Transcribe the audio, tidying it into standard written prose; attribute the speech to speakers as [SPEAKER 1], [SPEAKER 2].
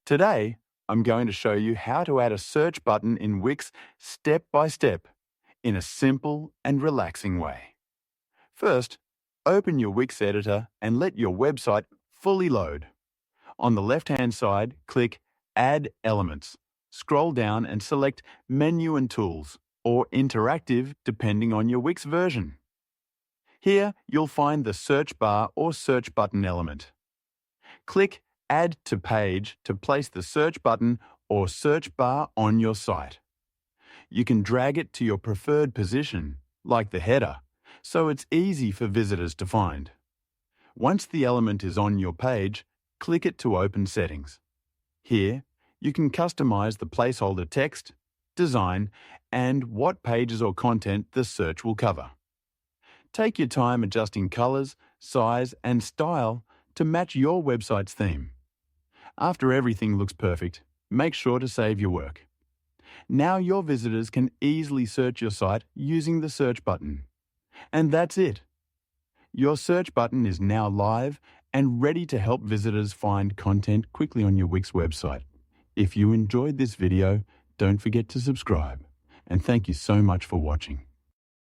[SPEAKER 1] Today, I'm going to show you how to add a search button in Wix step by step in a simple and relaxing way. First, open your Wix editor and let your website fully load. On the left-hand side, click Add Elements. Scroll down and select Menu and Tools, or Interactive depending on your Wix version. Here, you'll find the search bar or search button element. Click Add to Page to place the search button or search bar on your site. You can drag it to your preferred position, like the header, so it's easy for visitors to find. Once the element is on your page, click it to open Settings. Here, you can customize the placeholder text, design, and what pages or content the search will cover. Take your time adjusting colors, size, and style to match your website's theme. After everything looks perfect, make sure to save your work. Now your visitors can easily search your site using the search button. And that's it. Your search button is now live and ready to help visitors find content quickly on your Wix website. If you enjoyed this video, don't forget to subscribe. And thank you so much for watching.